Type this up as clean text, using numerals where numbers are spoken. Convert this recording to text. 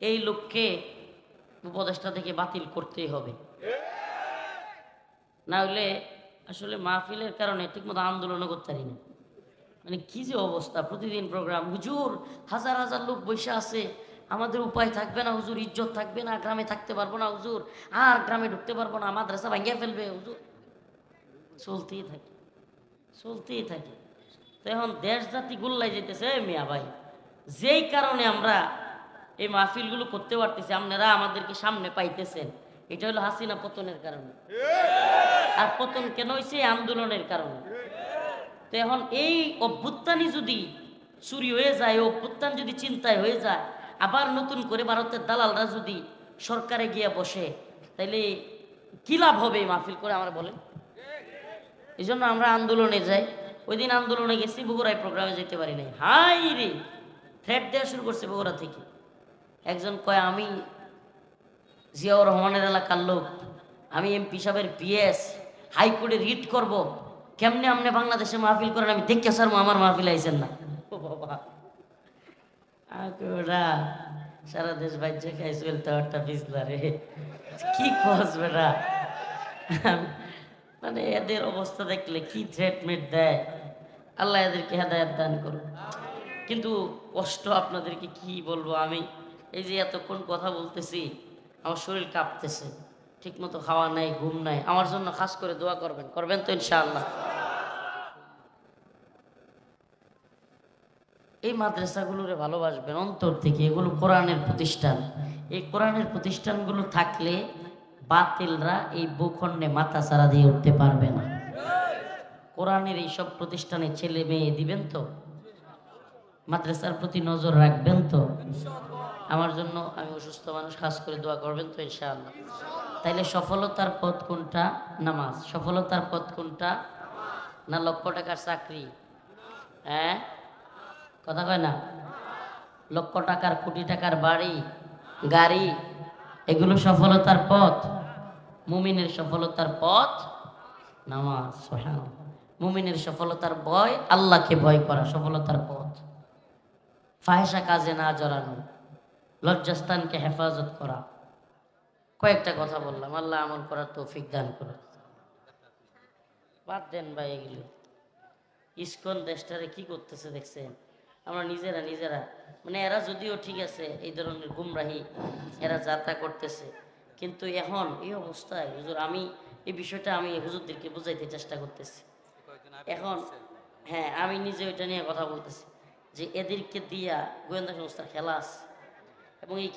এই লোককে উপদেষ্টা থেকে বাতিল করতেই হবে, না হলে আসলে মাহফিলের কারণে ঠিকমতো আন্দোলনও করতে পারি না। মানে কি যে অবস্থা, প্রতিদিন প্রোগ্রাম, হুজুর হাজার হাজার লোক বসে আছে, আমাদের উপায় থাকবে না হুজুর, ইজ্জত থাকবে না, গ্রামে থাকতে পারবো না হুজুর, আর গ্রামে ঢুকতে পারবো না, মাদ্রাসা ভাঙিয়ে ফেলবে হুজুর। চলতেই থাকে, চলতেই থাকে। তো এখন দেশ জাতি গুল্লাই যেতেছে মিয়া ভাই, যেই কারণে আমরা এই মাহফিলগুলো করতে পারতেছি, আপনারা আমাদেরকে সামনে পাইতেছেন, এটা হলো হাসিনা পতনের কারণে। আর পতন কেন হয়েছে? আন্দোলনের কারণে। তো এখন এই অভ্যুত্থানই যদি চুরি হয়ে যায়, অভ্যুত্থান যদি চিন্তায় হয়ে যায়, আবার নতুন করে ভারতের দালালরা যদি সরকারে গিয়ে বসে, তাইলে কি লাভ হবে এই মাহফিল করে আমরা বলেন? এই জন্য আমরা আন্দোলনে যাই। ওই দিন আন্দোলনে গেছি, বগুড়ায় প্রোগ্রামে যেতে পারি নাই। হাই রে, থ্রেট দেওয়া শুরু করছে বগুড়া থেকে। একজন কয় আমি জিয়াউর রহমানের এলাকার লোক, আমি এমপি সাহেবের পিএস, হাইকোর্টে রিট করব, কেমনে আপনি বাংলাদেশে মাহফিল করেন, আমি দেখে স্যার আমার মাহফিল আইছেন না। ও বাবা, ওরা সারা দেশ বাজ্যে খাই চলতে একটা পিছলা রে, কি খোঁজ বেটা। মানে এদের অবস্থা দেখলে কি থ্রেটমেট দেয়, আল্লাহ এদেরকে হেদায়েত দান করুন। কিন্তু কষ্ট আপনাদেরকে কি বলবো, আমি এই যে এতক্ষণ কথা বলতেছি, আমার শরীর কাঁপতেছে, ঠিক মতো খাওয়া নাই, ঘুম নাই। আমার জন্য খাস করে দোয়া করবেন, করবেন তো ইনশাআল্লাহ। এই মাদ্রাসাগুলোরে ভালোবাসবেন অন্তর থেকে, এগুলো কোরআনের প্রতিষ্ঠান। এই কোরআনের প্রতিষ্ঠানগুলো থাকলে বাতিলরা এই ভূখণ্ডে মাথা চারা দিয়ে উঠতে পারবে না। কোরআনের এইসব প্রতিষ্ঠানে ছেলে মেয়ে দিবেন তো, মাদ্রাসার প্রতি নজর রাখবেন তো। আমার জন্য, আমি অসুস্থ মানুষ, খাস করে দোয়া করবেন তো ইনশাআল্লাহ। তাইলে সফলতার পথ কোনটা? নামাজ। সফলতার পথ কোনটা? না লক্ষ টাকার চাকরি? হ্যাঁ, কথা কয় না? লক্ষ টাকার, কোটি টাকার বাড়ি, গাড়ি, এগুলো সফলতার পথ? মুমিনের সফলতার পথ নামাজ। সুবহানাল্লাহ। মুমিনের সফলতার ভয়, আল্লাহকে ভয় করা সফলতার পথ। ফাহেসা কাজে না জড়ানো, লজ্জাস্থানকে হেফাজত করা। কয়েকটা কথা বললাম, আল্লাহ আমল করার তৌফিক দান করুন। বাদ দেন ভাই এগুলো। ইসকন দেশটারে কি করতেছে দেখছেন? আমরা নিজেরা নিজেরা, মানে এরা যদিও ঠিক আছে, এই ধরনের গুমরাহি এরা যাত্রা করতেছে, কিন্তু এখন এই অবস্থায় হুজুর, আমি এই বিষয়টা আমি হুজুরদেরকে বুঝাইতে চেষ্টা করতেছি এখন। হ্যাঁ, আমি নিজে ওইটা নিয়ে কথা বলতেছি যে এদেরকে দিয়া গোয়েন্দা সংস্থার খেলা আছে, এবং এই